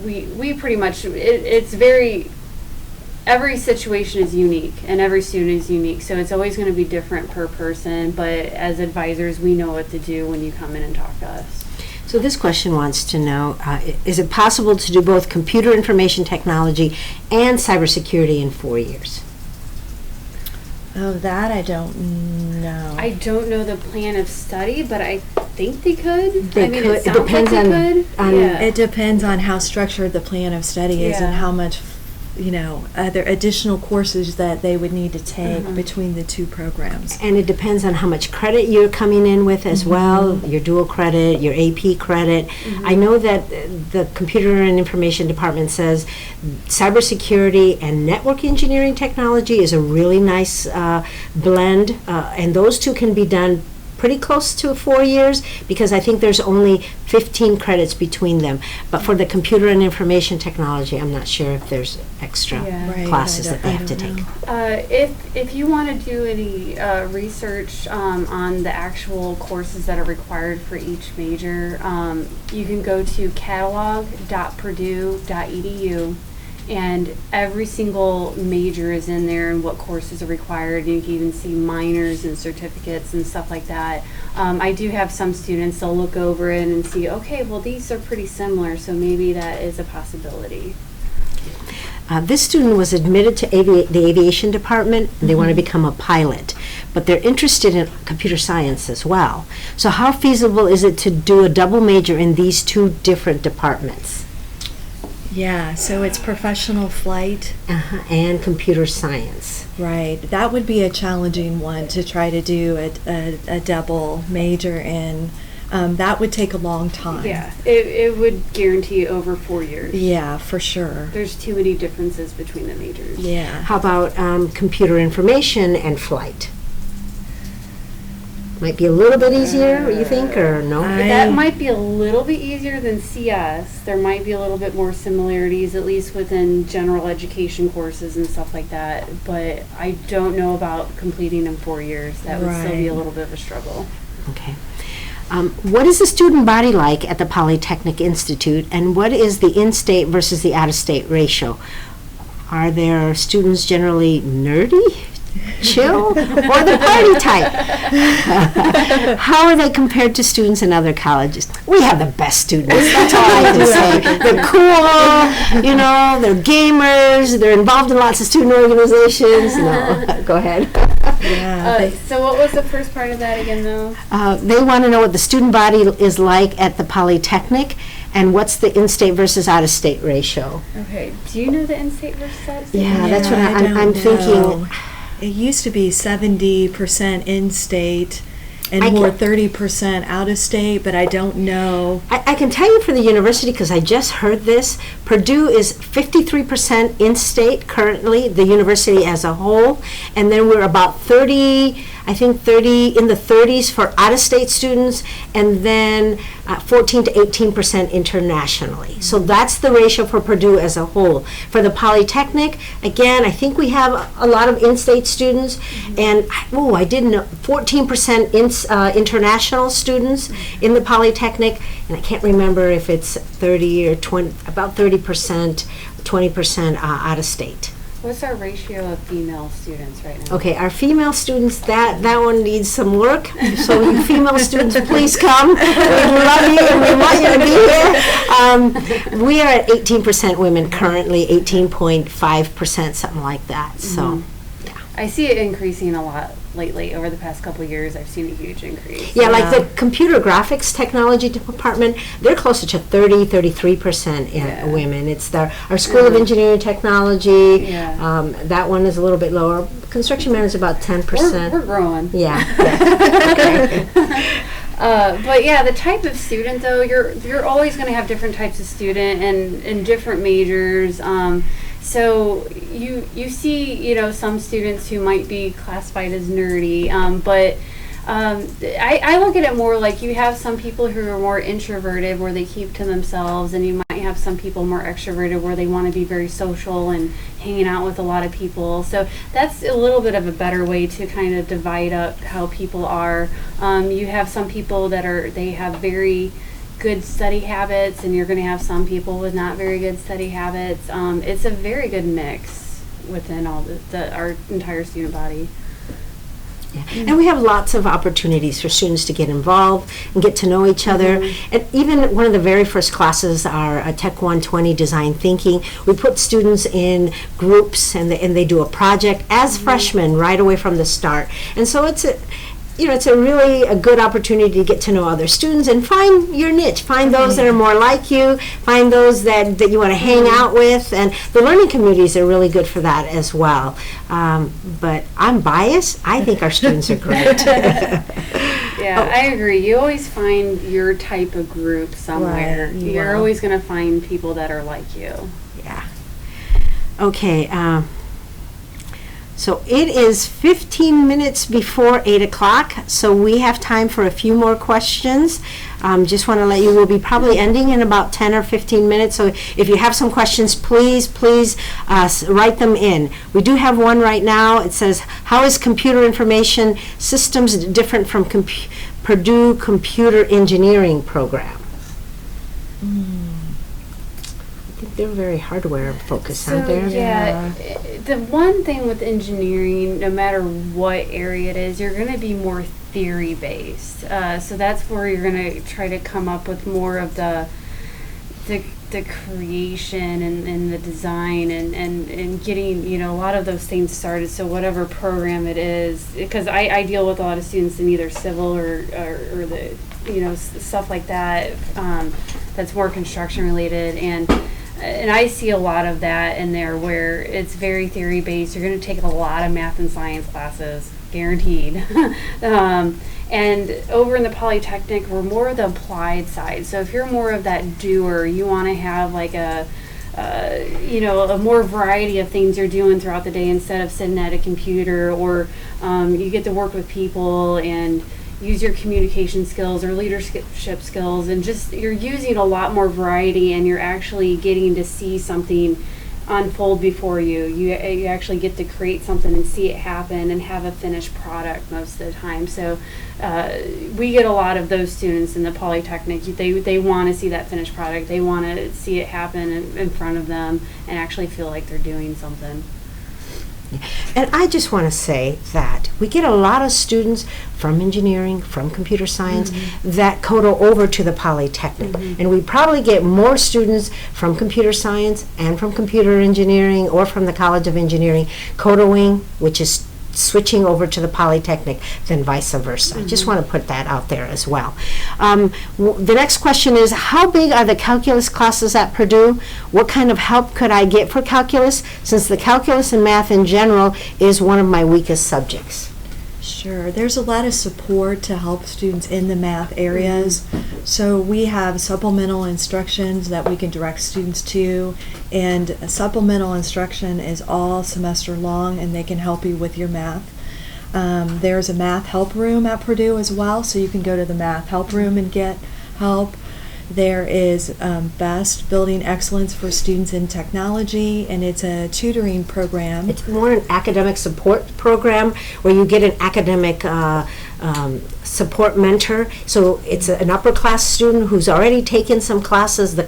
we pretty much, it's very, every situation is unique and every student is unique. So it's always going to be different per person. But as advisors, we know what to do when you come in and talk to us. So this question wants to know, is it possible to do both computer information technology and cybersecurity in 4 years? Oh, that I don't know. I don't know the plan of study, but I think they could. They I mean, could. it sounds like they could. Yeah. It depends on how structured the plan of study is and Yeah. how much, other additional courses that they would need to take between the two programs. And it depends on how much credit you're coming in with as well, your dual credit, your AP credit. I know that the Computer and Information Department says cybersecurity and network engineering technology is a really nice blend, and those two can be done pretty close to 4 years, because I think there's only 15 credits between them. But for the computer and information technology, I'm not sure if there's extra Yeah. Right, classes I that they don't- have to I don't take. know. If you want to do any research on the actual courses that are required for each major, you can go to catalog.purdue.edu, and every single major is in there and what courses are required. You can even see minors and certificates and stuff like that. I do have some students, they'll look over it and see, okay, well, these are pretty similar, so maybe that is a possibility. This student was admitted to the aviation department, and they want to become a pilot, but they're interested in computer science as well. So how feasible is it to do a double major in these two different departments? Yeah, so it's professional flight. And computer science. Right. That would be a challenging one to try to do a double major in. That would take a long time. Yeah, it would guarantee over 4 years. Yeah, for sure. There's too many differences between the majors. Yeah. How about computer information and flight? Might be a little bit easier, you think, or no? That might be a little bit easier than CS. There might be a little bit more similarities, at least within general education courses and stuff like that. But I don't know about completing in 4 years. That would still be a Right. little bit of a struggle. Okay. What is the student body like at the Polytechnic Institute, and what is the in-state versus the out-of-state ratio? Are there students generally nerdy, chill, or the party type? How are they compared to students in other colleges? We have the best students, that's all I can say. They're cool, they're gamers, they're involved in lots of student organizations. No, go ahead. Yeah. So what was the first part of that again, though? They want to know what the student body is like at the Polytechnic, and what's the in-state versus out-of-state ratio. Okay. Do you know the in-state versus out-of-state? Yeah, that's what I don't I'm thinking. know. It used to be 70% in-state and I more can- 30% out-of-state, but I don't know. I can tell you for the university, because I just heard this, Purdue is 53% in-state currently, the university as a whole, and then we're about 30 in the 30s for out-of-state students, and then 14 to 18% internationally. So that's the ratio for Purdue as a whole. For the Polytechnic, again, I think we have a lot of in-state students, and I didn't know, 14% international students in the Polytechnic, and I can't remember if it's 30 or 20, about 30%, 20% out-of-state. What's our ratio of female students right now? Okay, our female students, that one needs some work. So you female students, please come. We love you and we want you to be here. We are at 18% women currently, 18.5%, something like that. So, yeah. I see it increasing a lot lately. Over the past couple of years, I've seen a huge increase. Yeah, like the computer graphics technology department, they're closer to 33% Yeah. women. It's our School of Engineering Technology. Yeah. That one is a little bit lower. Construction man is about 10%. We're growing. Yeah. Okay. But yeah, the type of student though, you're always going to have different types of student and different majors. So you see, some students who might be classified as nerdy, but I look at it more like you have some people who are more introverted where they keep to themselves, and you might have some people more extroverted where they want to be very social and hanging out with a lot of people. So that's a little bit of a better way to kind of divide up how people are. You have some people they have very good study habits, and you're going to have some people with not very good study habits. It's a very good mix within all our entire student body. Yeah. And we have lots of opportunities for students to get involved and get to know each other. And even one of the very first classes, our Tech 120 Design Thinking, we put students in groups and they do a project as freshmen right away from the start. And so it's a really a good opportunity to get to know other students and find your niche, find those that are more like you, find those that you want to hang out with, and the learning communities are really good for that as well. But I'm biased. I think our students are great. Yeah, I agree. You always find your type of group somewhere. Right, You're always going to find people that are like you. Yeah. Okay. So it is 15 minutes before 8 o'clock, so we have time for a few more questions. Just want to let you, we'll be probably ending in about 10 or 15 minutes, so if you have some questions, please write them in. We do have one right now. It says, how is computer information systems different from Purdue Computer Engineering program? I think they're very hardware focused, aren't they? Yeah, the one thing with engineering, no matter what area it is, you're going to be more theory based. So that's where you're going to try to come up with more of the creation and the design and getting a lot of those things started. So whatever program it is, because I deal with a lot of students in either civil or the stuff like that, that's more construction related, and I see a lot of that in there where it's very theory based. You're going to take a lot of math and science classes, guaranteed. And over in the Polytechnic, we're more of the applied side. So if you're more of that doer, you want to have like a more variety of things you're doing throughout the day instead of sitting at a computer, or you get to work with people and use your communication skills or leadership skills, and just you're using a lot more variety, and you're actually getting to see something unfold before you. You actually get to create something and see it happen and have a finished product most of the time. So we get a lot of those students in the Polytechnic. They want to see that finished product. They want to see it happen in front of them and actually feel like they're doing something. And I just want to say that we get a lot of students from engineering, from computer science, that KOTO over to the Polytechnic. And we probably get more students from computer science and from computer engineering or from the College of Engineering KOTOing, which is switching over to the Polytechnic, than vice versa. I just want to put that out there as well. The next question is, how big are the calculus classes at Purdue? What kind of help could I get for calculus, since the calculus and math in general is one of my weakest subjects? Sure. There's a lot of support to help students in the math areas. So we have supplemental instructions that we can direct students to, and supplemental instruction is all semester long, and they can help you with your math. There's a math help room at Purdue as well, so you can go to the math help room and get help. There is BEST, Building Excellence for Students in Technology, and it's a tutoring program. It's more an academic support program where you get an academic support mentor. So it's an upper class student who's already taken some classes,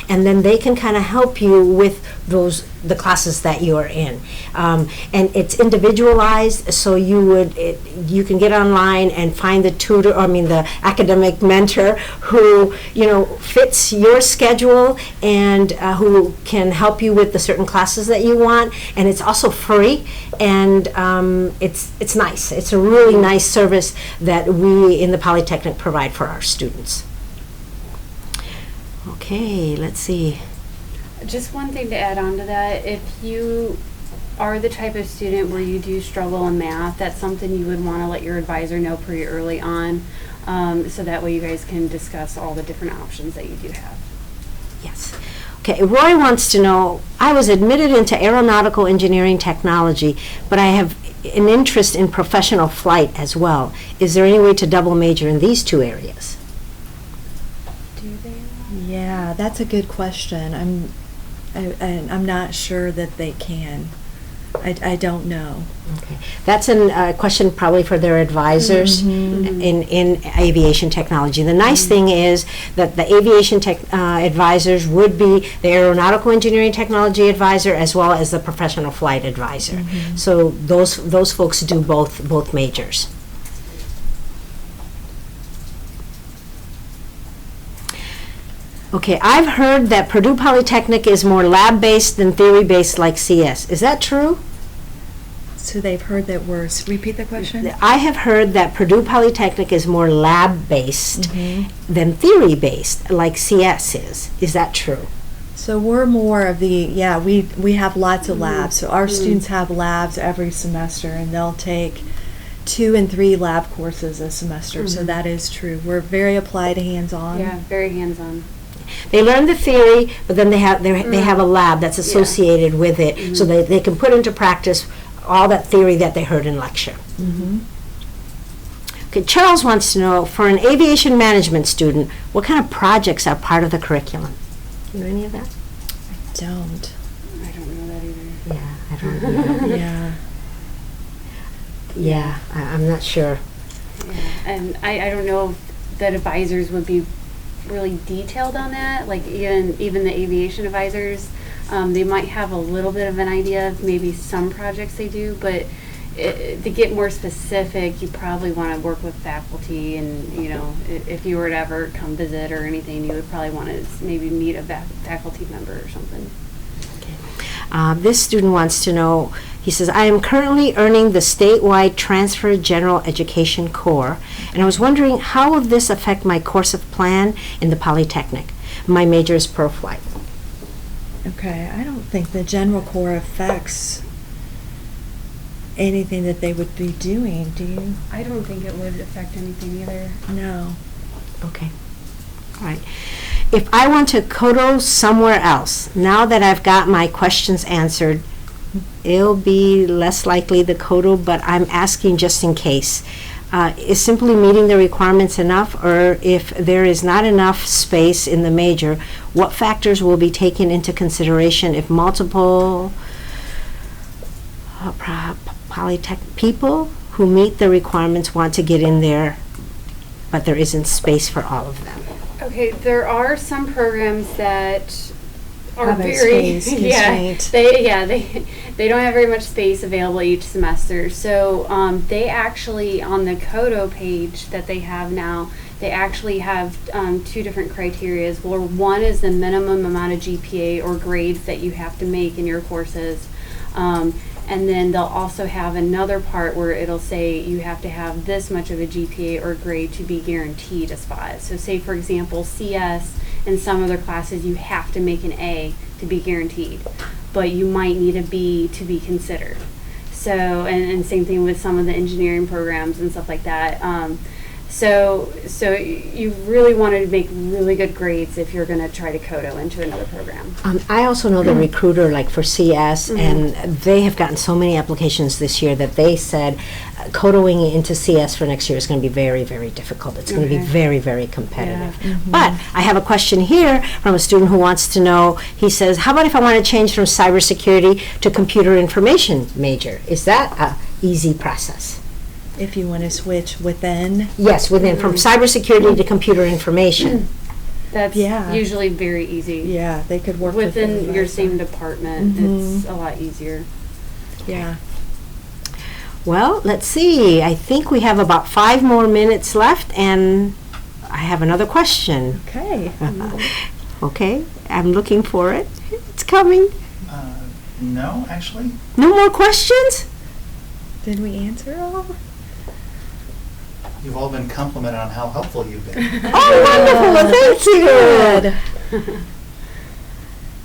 and then they can kind of help you with the classes that you are in. And it's individualized, so you can get online and find the academic mentor who fits your schedule and who can help you with the certain classes that you want. And it's also free, and it's nice. It's a really nice service that we in the Polytechnic provide for our students. Okay, let's see. Just one thing to add on to that, if you are the type of student where you do struggle in math, that's something you would want to let your advisor know pretty early on, so that way you guys can discuss all the different options that you do have. Yes. Okay, Roy wants to know, I was admitted into aeronautical engineering technology, but I have an interest in professional flight as well. Is there any way to double major in these two areas? Do they allow Yeah, that's a good question. I'm not sure that they can. I don't know. Okay. That's a question probably for their advisors in aviation technology. The nice thing is that the aviation advisors would be the aeronautical engineering technology advisor as well as the professional flight advisor. So those folks do both majors. Okay, I've heard that Purdue Polytechnic is more lab-based than theory-based like CS. Is that true? So they've heard that we're, repeat the question? I have heard that Purdue Polytechnic is more lab-based than theory-based like CS is. Is that true? So we're more of the, we have lots of labs. So our students have labs every semester, and they'll take 2 and 3 lab courses a semester. So that is true. We're very applied, hands-on. Yeah, very hands-on. They learn the theory, but then they have a lab that's associated with it, so they can put into practice all that theory that they heard in lecture. Okay, Charles wants to know, for an aviation management student, what kind of projects are part of the curriculum? Do you know any of that? I don't. I don't know that either. Yeah, I don't know. Yeah, I'm not sure. Yeah. And I don't know if that advisors would be really detailed on that. Like even the aviation advisors, they might have a little bit of an idea of maybe some projects they do, but to get more specific, you probably want to work with faculty, and if you were to ever come visit or anything, you would probably want to maybe meet a faculty member or something. This student wants to know, he says, I am currently earning the statewide Transfer General Education Core, and I was wondering how will this affect my course of plan in the Polytechnic? My major is pro flight. Okay, I don't think the general core affects anything that they would be doing, do you? I don't think it would affect anything either. No. Okay. All right. If I want to KOTO somewhere else, now that I've got my questions answered, it'll be less likely the KOTO, but I'm asking just in case. Is simply meeting the requirements enough, or if there is not enough space in the major, what factors will be taken into consideration if multiple Polytech people who meet the requirements want to get in there, but there isn't space for all of them? Okay, there are some programs that are Have a very space constraint. they don't have very much space available each semester. So they actually, on the KOTO page that they have now, they actually have 2 different criteria. Where one is the minimum amount of GPA or grades that you have to make in your courses. And then they'll also have another part where it'll say you have to have this much of a GPA or grade to be guaranteed a spot. So say, for example, CS and some other classes, you have to make an A to be guaranteed, but you might need a B to be considered. So, and same thing with some of the engineering programs and stuff like that. So you really want to make really good grades if you're going to try to KOTO into another program. I also know the recruiter, like for CS, and they have gotten so many applications this year that they said KOTOing into CS for next year is going to be very, very difficult. It's going to be very, very competitive. But I have a question here from a student who wants to know, he says, how about if I want to change from cybersecurity to computer information major? Is that an easy process? If you want to switch within? Yes, within, from cybersecurity to computer information. That's usually very easy. Yeah, they could work within your same department. It's a lot easier. Yeah. Well, let's see. I think we have about 5 more minutes left, and I have another question. Okay. Okay, I'm looking for it. It's coming. No, actually. No more questions? Did we answer all? You've all been complimented on how helpful you've been. Oh, wonderful. Well, thank you. Good.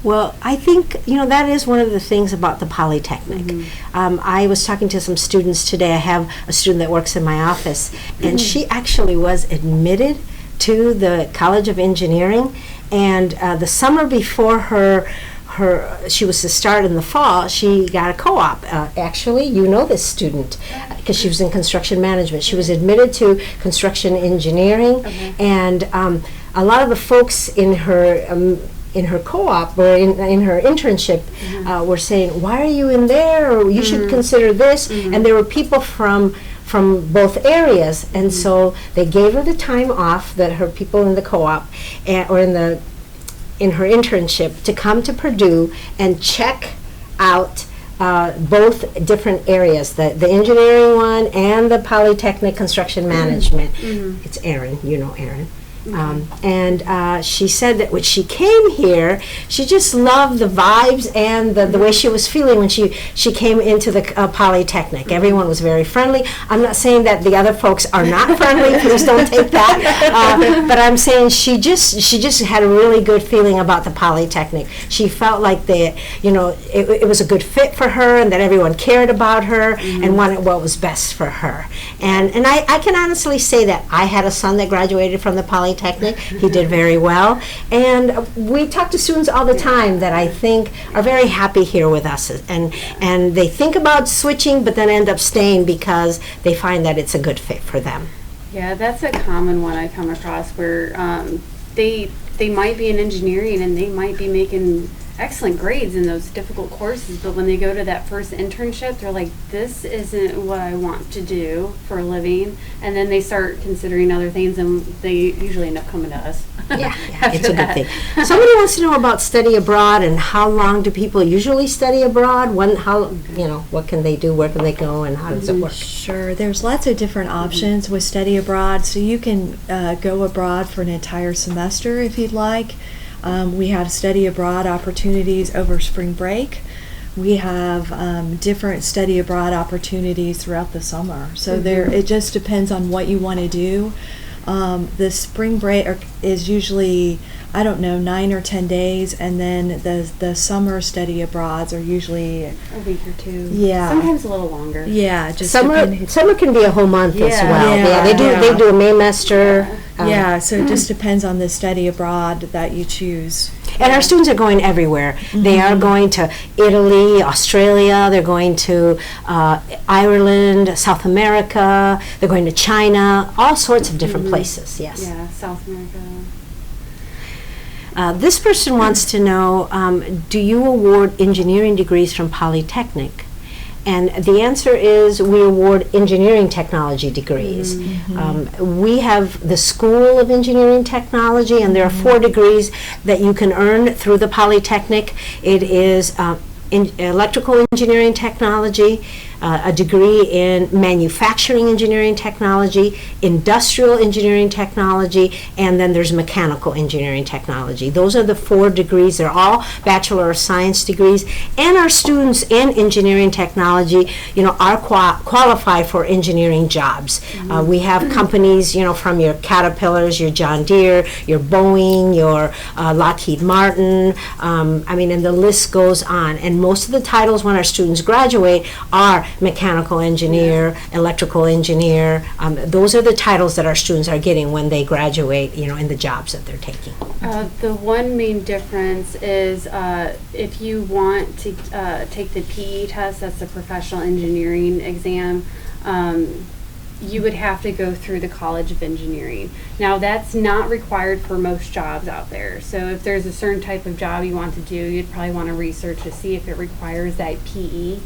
Well, I think, that is one of the things about the Polytechnic. I was talking to some students today. I have a student that works in my office, and she actually was admitted to the College of Engineering, and the summer before she was to start in the fall, she got a co-op. Actually, you know this student because she was in construction management. She was admitted to construction engineering, and a lot of the folks in her co-op or in her internship were saying, why are you in there? Or you should consider this. And there were people from both areas, and so they gave her the time off, that her people in the co-op or in her internship, to come to Purdue and check out both different areas, the engineering one and the Polytechnic construction management. It's Erin, you know Erin. And she said that when she came here, she just loved the vibes and the way she was feeling when she came into the Polytechnic. Everyone was very friendly. I'm not saying that the other folks are not friendly. Please don't take that. But I'm saying she just had a really good feeling about the Polytechnic. She felt like it was a good fit for her, and that everyone cared about her and wanted what was best for her. And I can honestly say that I had a son that graduated from the Polytechnic. He did very well, and we talk to students all the time that I think are very happy here with us, and they think about switching but then end up staying because they find that it's a good fit for them. Yeah, that's a common one I come across, where they might be in engineering and they might be making excellent grades in those difficult courses, but when they go to that first internship, they're like, this isn't what I want to do for a living, and then they start considering other things, and they usually end up coming to us. Yeah, it's a good thing. Somebody wants to know about study abroad, and how long do people usually study abroad? What can they do, where can they go, and how does it work? Sure, there's lots of different options with study abroad, so you can go abroad for an entire semester if you'd like. We have study abroad opportunities over spring break. We have different study abroad opportunities throughout the summer. So it just depends on what you want to do. The spring break is usually, 9 or 10 days, and then the summer study abroads are usually a week or two. Yeah. Sometimes a little longer. Yeah, just summer can be a whole month as well. Yeah, they do a Maymester. So it just depends on the study abroad that you choose. And our students are going everywhere. They are going to Italy, Australia, they're going to Ireland, South America, they're going to China, all sorts of different places, yes. Yeah, South America. This person wants to know, do you award engineering degrees from Polytechnic? And the answer is we award engineering technology degrees. We have the School of Engineering Technology, and there are 4 degrees that you can earn through the Polytechnic. It is electrical engineering technology, a degree in manufacturing engineering technology, industrial engineering technology, and then there's mechanical engineering technology. Those are the 4 degrees. They're all Bachelor of Science degrees, and our students in engineering technology, are qualified for engineering jobs. We have companies, from your Caterpillars, your John Deere, your Boeing, your Lockheed Martin, and the list goes on. And most of the titles when our students graduate are mechanical engineer, electrical engineer. Those are the titles that our students are getting when they graduate, in the jobs that they're taking. The one main difference is if you want to take the PE test, that's the professional engineering exam, you would have to go through the College of Engineering. Now, that's not required for most jobs out there. So if there's a certain type of job you want to do, you'd probably want to research to see if it requires that PE.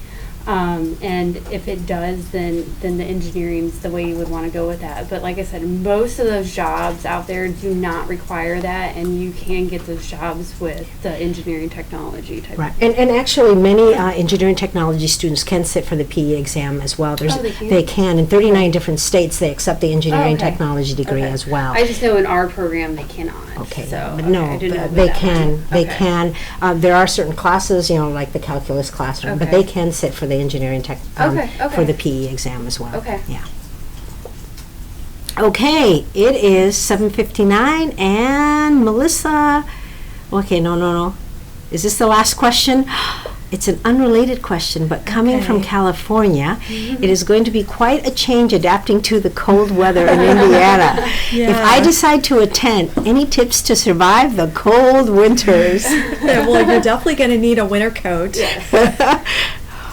And if it does, then the engineering's the way you would want to go with that. But like I said, most of those jobs out there do not require that, and you can get those jobs with the engineering technology type. Right, and actually many engineering technology students can sit for the PE exam as well. They can. In 39 different states, they accept the engineering technology degree as well. I just know in our program they cannot. Okay, so, but no, they can. They can. There are certain classes, like the calculus classroom, but they can sit for the engineering tech for the PE exam as well. Okay. Yeah. Okay, it is 7:59, and Melissa. Okay, no. Is this the last question? It's an unrelated question, but coming from California, it is going to be quite a change adapting to the cold weather in Indiana. If I decide to attend, any tips to survive the cold winters? Well, you're definitely going to need a winter coat.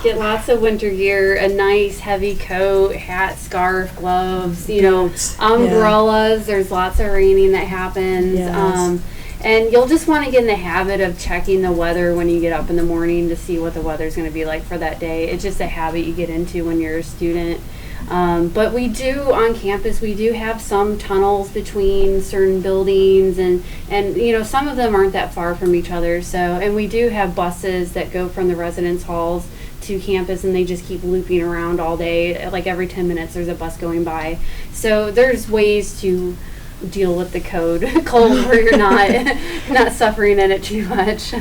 Get lots of winter gear, a nice heavy coat, hat, scarf, gloves, you know, umbrellas. There's lots of raining that happens. Yes. And you'll just want to get in the habit of checking the weather when you get up in the morning to see what the weather's going to be like for that day. It's just a habit you get into when you're a student. But we do, on campus, we do have some tunnels between certain buildings, and you know, some of them aren't that far from each other. So, and we do have buses that go from the residence halls to campus, and they just keep looping around all day. Like every 10 minutes there's a bus going by. So there's ways to deal with the cold where you're not suffering in it too much.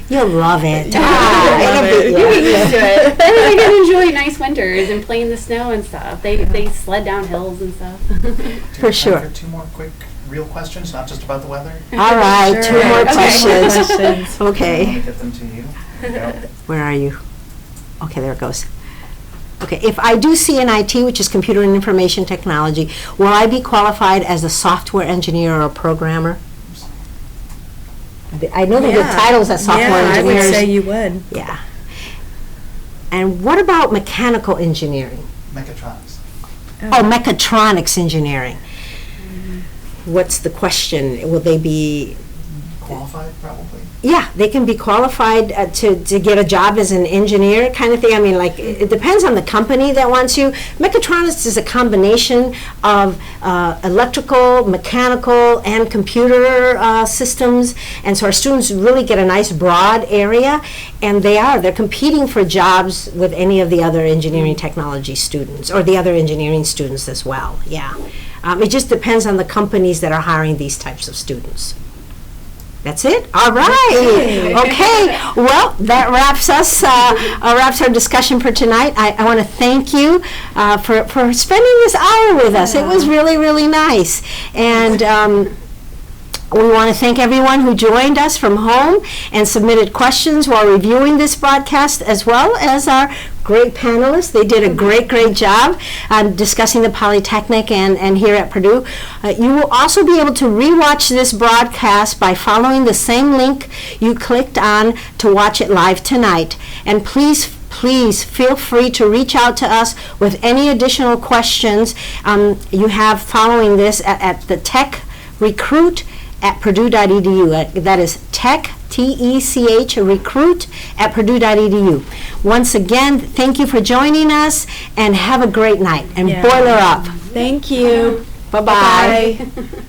You'll love it. You get used to it. But I can enjoy nice winters and playing the snow and stuff. They sled down hills and stuff. For sure. For 2 more quick real questions, not just about the weather. All right, Sure. 2 more Okay. questions. Questions. I want Okay. to get them to you. There you go. Where are you? Okay, there it goes. Okay, if I do CNIT, which is Computer and Information Technology, will I be qualified as a software engineer or a programmer? I know the good titles as software engineers. I would say you would. Yeah. And what about mechanical engineering? Mechatronics. Oh, mechatronics engineering. What's the question? Will they be... Qualified, probably. Yeah, they can be qualified to get a job as an engineer kind of thing. I mean, like, it depends on the company that wants you. Mechatronics is a combination of electrical, mechanical, and computer systems. And so our students really get a nice broad area, and they're competing for jobs with any of the other engineering technology students, or the other engineering students as well, yeah. It just depends on the companies that are hiring these types of students. That's it? All right. Okay. Well, that wraps our discussion for tonight. I want to thank you for spending this hour with us. It was really, really nice. And we want to thank everyone who joined us from home and submitted questions while reviewing this broadcast, as well as our great panelists. They did a great, great job discussing the Polytechnic and here at Purdue. You will also be able to rewatch this broadcast by following the same link you clicked on to watch it live tonight. And please feel free to reach out to us with any additional questions you have following this at the Tech Recruit at purdue.edu. That is tech, T-E-C-H, recruit at purdue.edu. Once again, thank you for joining us, and have a great night. And boiler up. Thank you. Bye-bye. Bye.